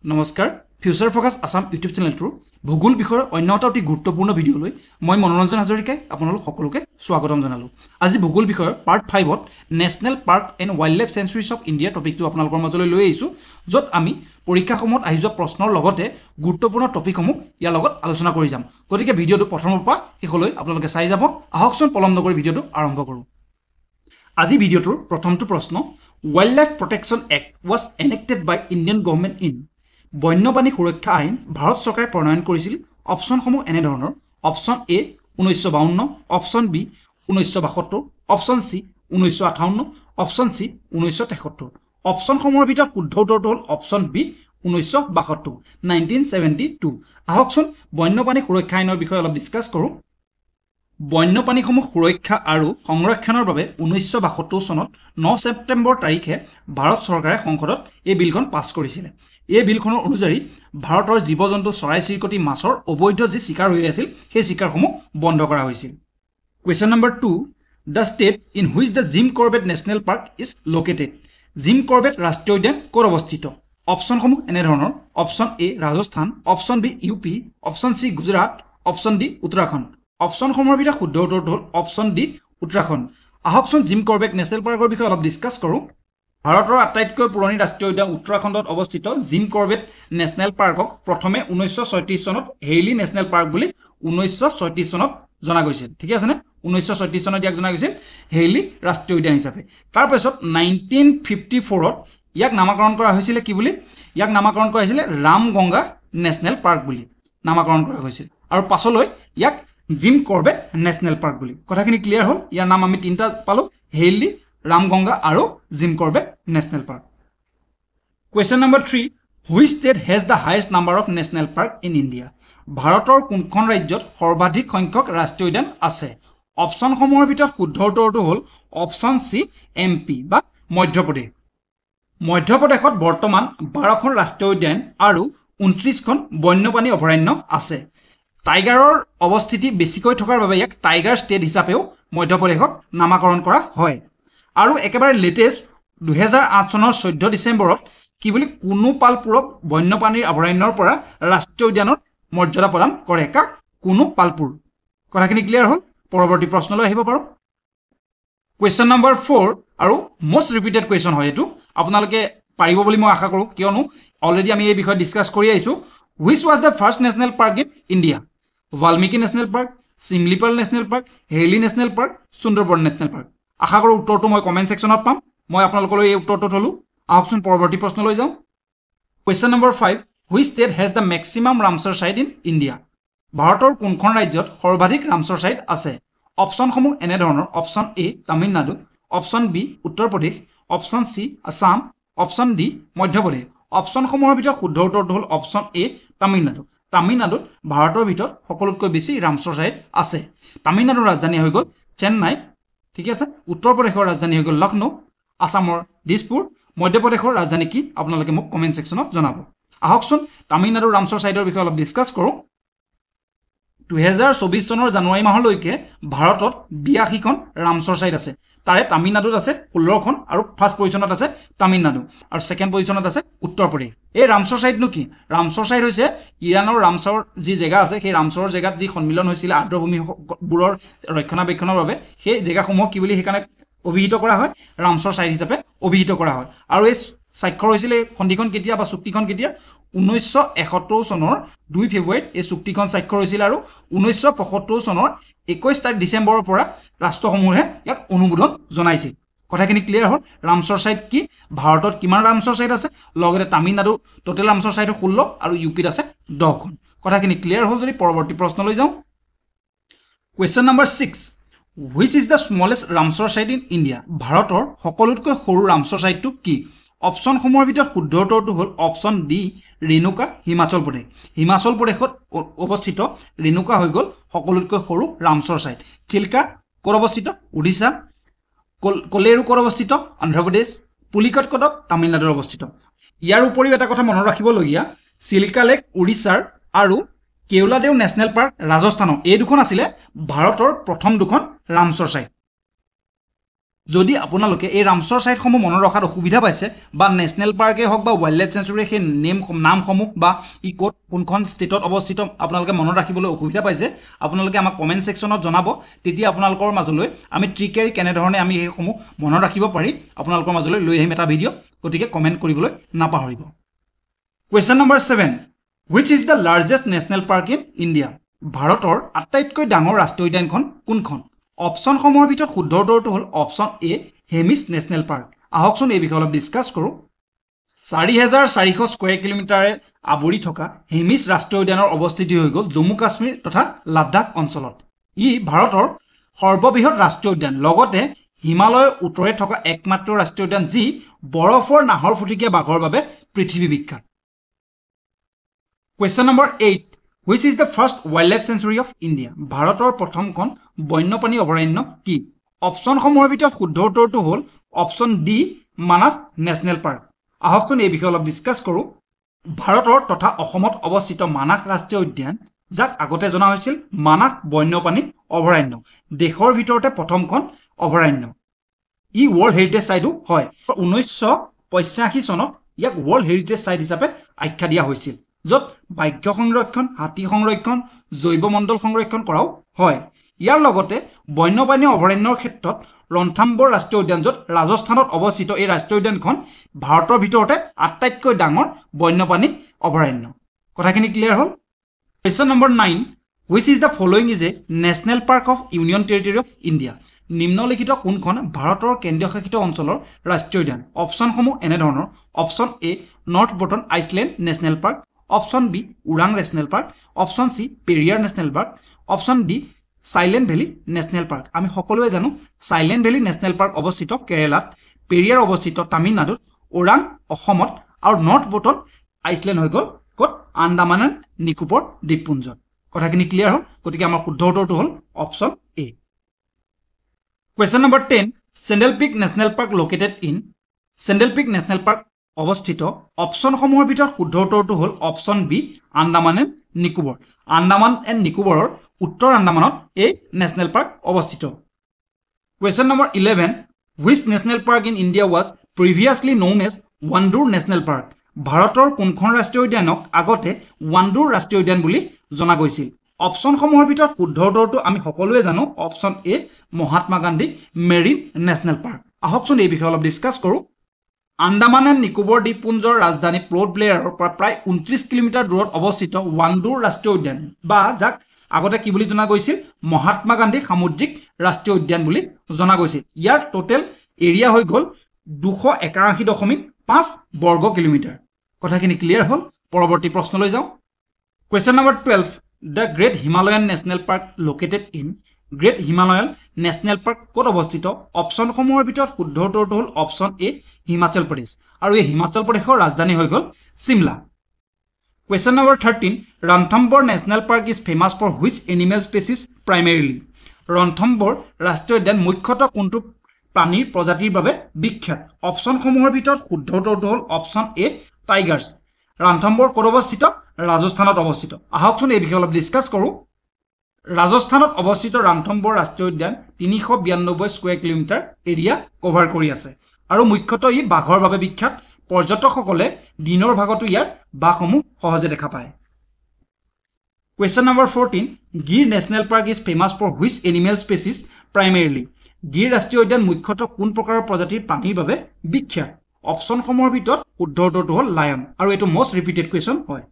নমস্কাৰ future focus Assam YouTube চেনেলটোৰ ভূগোল বিষয়ৰ অন্য এটা অতি গুৰুত্বপূৰ্ণ ভিডিঅ'লৈ মই মনোৰঞ্জন হাজৰিকাই আপোনালোক সকলোকে স্বাগতম জনালোঁ। আজি ভূগোল বিষয়ৰ পাৰ্ট 5ত national park and wildlife sanctuaries of India টপিকটো আপোনালোকৰ মাজলৈ লৈ আহিছোঁ, য'ত আমি পৰীক্ষাসমূহত আহি যোৱা প্ৰশ্নৰ লগতে গুৰুত্বপূৰ্ণ টপিকসমূহ ইয়াৰ লগত আলোচনা কৰি যাম। গতিকে ভিডিঅ'টো প্ৰথমৰ পৰা শেষলৈ আপোনালোকে চাই যাব। আহকচোন পলম নকৰি ভিডিঅ'টো আৰম্ভ কৰোঁ। আজি ভিডিঅ'টোৰ প্ৰথমটো প্ৰশ্ন, wildlife protection act was enacted by Indian government in. বন্যপ্ৰাণী সুৰক্ষা আইন ভাৰত চৰকাৰে প্ৰণয়ন কৰিছিল। অপশ্যনসমূহ এনেধৰণৰ: option A 1952, option B 1972, option C 1958, option C 1973। অপশ্যনসমূহৰ ভিতৰত শুদ্ধ উত্তৰটো হ'ল অপশ্যন বি 1972, 1972। আহকচোন বন্যপ্ৰাণী সুৰক্ষা আইনৰ বিষয়ে অলপ ডিছকাছ কৰোঁ। বন্যপ্ৰাণীসমূহ সুৰক্ষা আৰু সংৰক্ষণৰ বাবে 1972 চনত 9 ছেপ্টেম্বৰ তাৰিখে ভাৰত চৰকাৰে সংসদত এই বিলখন পাছ কৰিছিলে। এই বিলখনৰ অনুযায়ী ভাৰতৰ জীৱ জন্তু চৰাই চিৰিকটি মাছৰ অবৈধ যি চিকাৰ হৈ আছিল সেই চিকাৰসমূহ বন্ধ কৰা হৈছিল। Question number 2, the state in which the Jim Corbett national park is located. Jim Corbett ৰাষ্ট্ৰীয় উদ্যান ক'ত অৱস্থিত? অপশ্যনসমূহ এনেধৰণৰ: option A Rajasthan, option B U P, option C Gujarat, option D Uttarakhand. অপশ্যনসমূহৰ ভিতৰত শুদ্ধ উত্তৰটো হ'ল অপশ্যন ডি উত্তৰাখণ্ড। আহকচোন জিম কৰবেট নেশ্যনেল পাৰ্কৰ বিষয়ে অলপ ডিছকাছ কৰোঁ। ভাৰতৰ আটাইতকৈ পুৰণি ৰাষ্ট্ৰীয় উদ্যান উত্তৰাখণ্ডত অৱস্থিত জিম কৰবেট নেশ্যনেল পাৰ্কক প্ৰথমে 1936 চনত হেইলি নেশ্যনেল পাৰ্ক বুলি 1936 চনত জনা গৈছিল। ঠিক আছেনে? 1936 চনত ইয়াক জনা গৈছিল হেইলি ৰাষ্ট্ৰীয় উদ্যান হিচাপে। তাৰপিছত 1954ত ইয়াক নামাকৰণ কৰা হৈছিলে কি বুলি? ইয়াক নামাকৰণ কৰা হৈছিলে ৰামগংগা নেশ্যনেল পাৰ্ক বুলি নামাকৰণ কৰা হৈছিল, আৰু পাছলৈ ইয়াক জিম কৰবেট নেশ্যনেল পাৰ্ক বুলি। কথাখিনি ক্লিয়াৰ হ'ল? ইয়াৰ নাম আমি তিনিটা পালোঁ: হেইলি, ৰামগংগা আৰু gym Corbett national park. Question number 3, which state has the highest number of national park in India. ভাৰতৰ কোনখন ৰাজ্যত সৰ্বাধিক সংখ্যক ৰাষ্ট্ৰীয় উদ্যান আছে? অপশ্যনসমূহৰ ভিতৰত শুদ্ধ উত্তৰটো হ'ল অপশ্যন চি MP বা মধ্যপ্ৰদেশ। মধ্যপ্ৰদেশত বৰ্তমান 12খন ৰাষ্ট্ৰীয় উদ্যান আৰু 29খন বন্যপ্ৰাণী অভয়াৰণ্য আছে। টাইগাৰৰ অৱস্থিতি বেছিকৈ থকাৰ বাবে ইয়াক টাইগাৰ ষ্টেট হিচাপেও মধ্যপ্ৰদেশক নামাকৰণ কৰা হয়। আৰু একেবাৰে লেটেষ্ট 2008 চনৰ 14 ডিচেম্বৰত কি বুলি কুনুপালপুৰক বন্যপ্ৰাণীৰ অভয়াৰণ্যৰ পৰা ৰাষ্ট্ৰীয় উদ্যানৰ মৰ্যাদা প্ৰদান কৰে। কাক? কুনুপালপুৰ। কথাখিনি ক্লিয়াৰ হ'ল? পৰৱৰ্তী প্ৰশ্নলৈ আহিব পাৰোঁ। কুৱেশ্যন নম্বৰ 4 আৰু মষ্ট ৰিপিটেড কুৱেশ্যন হয় এইটো। আপোনালোকে পাৰিব বুলি মই আশা কৰোঁ, কিয়নো অলৰেডি আমি এই বিষয়ে ডিছকাছ কৰি আহিছোঁ। Which was the first national park in India? Valmiki national park, Simlipal national park, Hailey national park, Sundarban national park. আশা কৰোঁ উত্তৰটো মই কমেণ্ট ছেকশ্যনত পাম। মই আপোনালোকলৈ এই উত্তৰটো থলোঁ। আহকচোন পৰৱৰ্তী প্ৰশ্নলৈ যাওঁ। Question number 5, which state has the maximum Ramsar site in India. ভাৰতৰ কোনখন ৰাজ্যত সৰ্বাধিক ৰামছাৰ ছাইট আছে? অপশ্যনসমূহ এনেধৰণৰ: option A Tamil Nadu, option B Uttar Pradesh, option C Assam, option D Madhya Pradesh. অপশ্যনসমূহৰ ভিতৰত শুদ্ধ উত্তৰটো হ'ল অপশ্যন এ তামিলনাডু। তামিলনাডুত ভাৰতৰ ভিতৰত সকলোতকৈ বেছি ৰামছাৰ ছাইট আছে। তামিলনাডুৰ ৰাজধানী হৈ গ'ল চেন্নাই। ঠিক আছে? উত্তৰ প্ৰদেশৰ ৰাজধানী হৈ গ'ল লক্ষ্ণৌ, আছামৰ দিছপুৰ, মধ্যপ্ৰদেশৰ ৰাজধানী কি আপোনালোকে মোক কমেণ্ট ছেকশ্যনত জনাব। আহকচোন তামিলনাডুৰ ৰামছাৰ ছাইটৰ বিষয়ে অলপ ডিছকাছ কৰোঁ। 2024 চনৰ জানুৱাৰী মাহলৈকে ভাৰতত 82খন ৰামছাৰ ছাইট আছে। তাৰে তামিলনাডুত আছে 16খন, আৰু ফাৰ্ষ্ট পজিশ্যনত আছে তামিলনাডু, আৰু ছেকেণ্ড পজিশ্যনত আছে উত্তৰ প্ৰদেশ। এই ৰামছাৰ ছাইটনো কি? ৰামছাৰ ছাইট হৈছে ইৰাণৰ ৰামছাৰ যি জেগা আছে, সেই ৰামছাৰৰ জেগাত যি সন্মিলন হৈছিলে আৰ্দ্ৰভূমিবোৰৰ ৰক্ষণাবেক্ষণৰ বাবে, সেই জেগাসমূহ কি বুলি সেইকাৰণে অভিহিত কৰা হয়? ৰামছাৰ ছাইট হিচাপে অভিহিত কৰা হয়। আৰু এই স্বাক্ষৰ হৈছিলে সন্ধিখন কেতিয়া বা চুক্তিখন কেতিয়া? 1971 চনৰ 2 ফেব্ৰুৱাৰীত এই চুক্তিখন স্বাক্ষৰ হৈছিল, আৰু 1975 চনৰ 21 ডিচেম্বৰৰ পৰা ৰাষ্ট্ৰসমূহে ইয়াক অনুমোদন জনাইছিল। কথাখিনি ক্লিয়াৰ হ'ল? ৰামছাৰ ছাইট কি? ভাৰতত কিমান ৰামছাৰ ছাইট আছে? লগতে তামিলনাডু টোটেল ৰামছাৰ ছাইট 16 আৰু ইউপিত আছে 10খন। কথাখিনি ক্লিয়াৰ হ'ল? যদি পৰৱৰ্তী প্ৰশ্নলৈ যাওঁ। Question number 6, which is the smallest Ramsar site in India. ভাৰতৰ সকলোতকৈ সৰু ৰামছাৰ ছাইটটো কি? অপশ্যনসমূহৰ ভিতৰত শুদ্ধ উত্তৰটো হ'ল অপশ্যন ডি ৰেণুকা, হিমাচল প্ৰদেশ। হিমাচল প্ৰদেশত অৱস্থিত ৰেণুকা হৈ গ'ল সকলোতকৈ সৰু ৰামছাৰ ছাইট। চিল্কা ক'ত অৱস্থিত? উৰিষ্যা। কলেৰু ক'ত অৱস্থিত? অন্ধ্ৰপ্ৰদেশ। পুলিকট কটক তামিলনাডুত অৱস্থিত। ইয়াৰ উপৰিও এটা কথা মনত ৰাখিবলগীয়া, চিল্কা লেক উৰিষ্যাৰ আৰু কেওলাদেউ নেশ্যনেল পাৰ্ক ৰাজস্থানৰ, এই দুখন আছিলে ভাৰতৰ প্ৰথম দুখন ৰামছাৰ ছাইট। যদি আপোনালোকে এই ৰামচৰ ছাইটসমূহ মনত ৰখাত অসুবিধা পাইছে বা নেশ্যনেল পাৰ্কেই হওক বা ৱাইল্ড লাইফ চেঞ্চুৰী সেই নামসমূহ বা ই ক'ত কোনখন ষ্টেটত অৱস্থিত আপোনালোকে মনত ৰাখিবলৈ অসুবিধা পাইছে আপোনালোকে আমাক কমেণ্ট ছেকশ্যনত জনাব তেতিয়া আপোনালোকৰ মাজলৈ আমি ট্ৰিকেৰি কেনেধৰণে আমি সেইসমূহ মনত ৰাখিব পাৰি আপোনালোকৰ মাজলৈ লৈ আহিম এটা ভিডিঅ' গতিকে কমেণ্ট কৰিবলৈ নাপাহৰিব question number 7 which is the largest national park in India ভাৰতৰ আটাইতকৈ ডাঙৰ ৰাষ্ট্ৰীয় উদ্যানখন কোনখন অপশ্যনসমূহৰ ভিতৰত শুদ্ধ উত্তৰটো হ'ল অপশ্যন এ হেমিছ নেশ্যনেল পাৰ্ক আহকচোন এই বিষয়ে অলপ ডিছকাছ কৰোঁ 4400 স্কুৱেৰ কিলোমিটাৰে আৱৰি থকা হেমিছ ৰাষ্ট্ৰীয় উদ্যানৰ অৱস্থিতি হৈ গ'ল জম্মু কাশ্মীৰ তথা লাডাখ অঞ্চলত ই ভাৰতৰ সৰ্ববৃহৎ ৰাষ্ট্ৰীয় উদ্যান লগতে হিমালয়ৰ উত্তৰে থকা একমাত্ৰ ৰাষ্ট্ৰীয় উদ্যান যি বৰফৰ নাহৰ ফুটুকীয়া বাঘৰ বাবে পৃথিৱী বিখ্যাত question number 8 which is the first wildlife sanctuary of India ভাৰতৰ প্ৰথমখন বন্যপ্ৰাণী অভয়াৰণ্য কি অপশ্যনসমূহৰ ভিতৰত শুদ্ধ উত্তৰটো হ'ল option D Manas national park আহকচোন এই বিষয়ে অলপ ডিছকাছ কৰোঁ ভাৰতৰ তথা অসমত অৱস্থিত মানাস ৰাষ্ট্ৰীয় উদ্যান যাক আগতে জনা হৈছিল মানাস বন্যপ্ৰাণী অভয়াৰণ্য দেশৰ ভিতৰতে প্ৰথমখন অভয়াৰণ্য ই ৱৰ্ল্ড হেৰিটেজ চাইটো হয় 1985 চনত ইয়াক ৱৰ্ল্ড হেৰিটেজ চাইট হিচাপে আখ্যা দিয়া হৈছিল য'ত বাঘ্য সংৰক্ষণ হাতী সংৰক্ষণ জৈৱমণ্ডল সংৰক্ষণ কৰাও হয় ইয়াৰ লগতে বন্যপ্ৰাণী অভয়াৰণ্যৰ ক্ষেত্ৰত ৰন্থাম্বৰ ৰাষ্ট্ৰীয় উদ্যান য'ত ৰাজস্থানত অৱস্থিত এই ৰাষ্ট্ৰীয় উদ্যানখন ভাৰতৰ ভিতৰতে আটাইতকৈ ডাঙৰ বন্যপ্ৰাণী অভয়াৰণ্য কথাখিনি ক্লিয়াৰ হ'ল question number 9 which is the following is a national park of union territory of India নিম্নলিখিত কোনখন ভাৰতৰ কেন্দ্ৰীয় শাসিত অঞ্চলৰ ৰাষ্ট্ৰীয় উদ্যান অপশ্যনসমূহ এনেধৰণৰ option A North Button Island national park option B Orang national park option C Periyar national park option D Silent Valley national park আমি সকলোৱে জানো সাইলেণ্ট ভেলী নেশ্যনেল পাৰ্ক অৱস্থিত কেৰালাত পেৰিয়াৰ অৱস্থিত তামিলনাডুত ওৰাং অসমত আৰু নৰ্থ বটন আইচলেণ্ড হৈ গ'ল ক'ত আন্দামান এণ্ড নিকোবৰ দ্বীপপুঞ্জত কথাখিনি ক্লিয়াৰ হ'ল গতিকে আমাৰ শুদ্ধ উত্তৰটো হ'ল option A question number 10 Saddle Peak national park located in Saddle Peak national park অৱস্থিত অপশ্যনসমূহৰ ভিতৰত শুদ্ধ উত্তৰটো হ'ল option B Andaman and Nicobar Andaman and নিকোবৰৰ উত্তৰ আন্দামানত এই নেশ্যনেল পাৰ্ক অৱস্থিত question number 11 which national park in India was previously known as Wandur National Park ভাৰতৰ কোনখন ৰাষ্ট্ৰীয় উদ্যানক আগতে ৱাণ্ডুৰ ৰাষ্ট্ৰীয় উদ্যান বুলি জনা গৈছিল অপশ্যনসমূহৰ ভিতৰত শুদ্ধ উত্তৰটো আমি সকলোৱে জানো option A Mahatma Gandhi marine national park আহকচোন এই বিষয়ে অলপ ডিছকাছ কৰোঁ আন্দামান এণ্ড নিকোবৰ দ্বীপপুঞ্জৰ ৰাজধানী পোৰ্ট ব্লেয়াৰৰ পৰা প্ৰায় 29 কিলোমিটাৰ দূৰত অৱস্থিত ৱাণ্ডুৰ ৰাষ্ট্ৰীয় উদ্যান বা যাক আগতে কি বুলি জনা গৈছিল মহাত্মা গান্ধী সামুদ্ৰিক ৰাষ্ট্ৰীয় উদ্যান বুলি জনা গৈছিল ইয়াৰ টোটেল এৰিয়া হৈ গ'ল 281.5 বৰ্গ কিলোমিটাৰ কথাখিনি ক্লিয়াৰ হ'ল পৰৱৰ্তী প্ৰশ্নলৈ যাওঁ question number 12 the great Himalayan national park located in great Himalayan national park ক'ত অৱস্থিত অপশ্যনসমূহৰ ভিতৰত শুদ্ধ উত্তৰটো হ'ল অপশ্যন এ হিমাচল প্ৰদেশ আৰু এই হিমাচল প্ৰদেশৰ ৰাজধানী হৈ গ'ল Shimla question number 13 Ranthambore national park is famous for which animal species primarily Ranthambore ৰাষ্ট্ৰীয় উদ্যান মুখ্যতঃ কোনটো প্ৰাণীৰ প্ৰজাতিৰ বাবে বিখ্যাত অপশ্যনসমূহৰ ভিতৰত শুদ্ধ উত্তৰটো হ'ল অপশ্যন এ টাইগাৰ্ছ ৰন্থম্বৰ ক'ত অৱস্থিত ৰাজস্থানত অৱস্থিত আহকচোন এই বিষয়ে অলপ ডিছকাছ কৰোঁ ৰাজস্থানত অৱস্থিত ৰন্থম্বৰ ৰাষ্ট্ৰীয় উদ্যান 392 স্কুৱেৰ কিলোমিটাৰ এৰিয়া কভাৰ কৰি আছে আৰু মুখ্যতঃ ই বাঘৰ বাবে বিখ্যাত পৰ্যটকসকলে দিনৰ ভাগতো ইয়াৰ বাঘসমূহ সহজে দেখা পায় question number 14 Gir national park is famous for which animal species primarily Gir ৰাষ্ট্ৰীয় উদ্যান মুখ্যতঃ কোন প্ৰকাৰৰ প্ৰজাতিৰ প্ৰাণীৰ বাবে বিখ্যাত অপশ্যনসমূহৰ ভিতৰত শুদ্ধ উত্তৰটো হ'ল লায়ন আৰু এইটো মষ্ট ৰিপিটেড কুৱেশ্যন হয়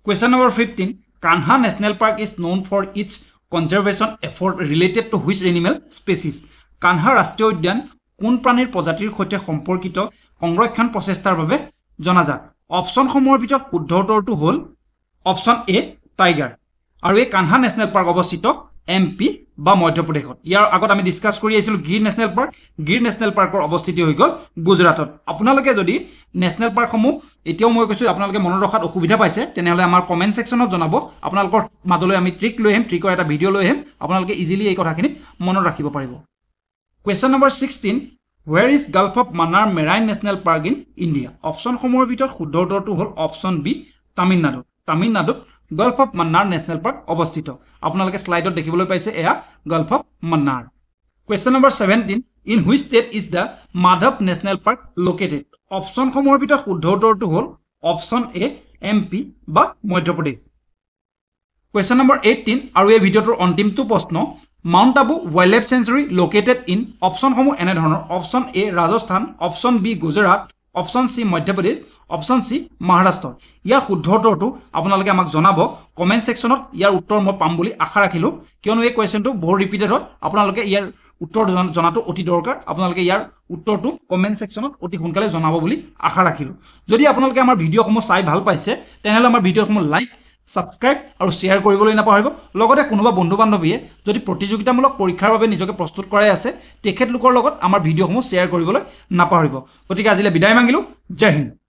question number 15 Kanha national park is known for its conservation effort related to which animal species Kanha ৰাষ্ট্ৰীয় উদ্যান কোন প্ৰাণীৰ প্ৰজাতিৰ সৈতে সম্পৰ্কিত সংৰক্ষণ প্ৰচেষ্টাৰ বাবে জনাজাত অপশ্যনসমূহৰ ভিতৰত শুদ্ধ উত্তৰটো হ'ল অপশ্যন এ টাইগাৰ আৰু এই কানহা নেশ্যনেল পাৰ্ক অৱস্থিত MP বা মধ্যপ্ৰদেশত ইয়াৰ আগত আমি ডিছকাছ কৰি আহিছিলোঁ গিৰ নেশ্যনেল পাৰ্কৰ অৱস্থিতি হৈ গ'ল গুজৰাটত আপোনালোকে যদি নেশ্যনেল পাৰ্কসমূহ এতিয়াও মই কৈছোঁ আপোনালোকে মনত ৰখাত অসুবিধা পাইছে তেনেহ'লে আমাৰ কমেণ্ট ছেকশ্যনত জনাব আপোনালোকৰ মাজলৈ আমি ট্ৰিক লৈ আহিম ট্ৰিকৰ এটা ভিডিঅ' লৈ আহিম আপোনালোকে ইজিলি এই কথাখিনি মনত ৰাখিব পাৰিব question number 16 where is Gulf of Mannar marine national park in India অপশ্যনসমূহৰ ভিতৰত শুদ্ধ উত্তৰটো হ'ল অপশ্যন বি তামিলনাডুত Gulf of Mannar national park অৱস্থিত আপোনালোকে শ্লাইডত দেখিবলৈ পাইছে এয়া Gulf of Mannar question number 17 in which state is the Madhav national park located অপশ্যনসমূহৰ ভিতৰত শুদ্ধ উত্তৰটো হ'ল অপশ্যন এ MP বা মধ্যপ্ৰদেশ কুৱেশ্যন নম্বৰ 18 আৰু এই ভিডিঅ'টোৰ অন্তিমটো প্ৰশ্ন Mount Abu wildlife sanctuary located in অপশ্যনসমূহ এনেধৰণৰ option A Rajasthan option B Gujarat option C Madhya Pradesh option C Maharashtra ইয়াৰ শুদ্ধ উত্তৰটো আপোনালোকে আমাক জনাব কমেণ্ট ছেকশ্যনত ইয়াৰ উত্তৰ মই পাম বুলি আশা ৰাখিলোঁ কিয়নো এই কুৱেশ্যনটো বহুত ৰিপিটেড হয় আপোনালোকে ইয়াৰ উত্তৰ জনাটো অতি দৰকাৰ আপোনালোকে ইয়াৰ উত্তৰটো কমেণ্ট ছেকশ্যনত অতি সোনকালে জনাব বুলি আশা ৰাখিলোঁ যদি আপোনালোকে আমাৰ ভিডিঅ'সমূহ চাই ভাল পাইছে তেনেহ'লে আমাৰ ভিডিঅ'সমূহ লাইক সাবস্ক্ৰাইব আৰু শ্বেয়াৰ কৰিবলৈ নাপাহৰিব লগতে কোনোবা বন্ধু বান্ধৱীয়ে যদি প্ৰতিযোগিতামূলক পৰীক্ষাৰ বাবে নিজকে প্ৰস্তুত কৰাই আছে তেখেতলোকৰ লগত আমাৰ ভিডিঅ'সমূহ শ্বেয়াৰ কৰিবলৈ নাপাহৰিব গতিকে আজিলৈ বিদায় মাগিলোঁ জয় হিন্দ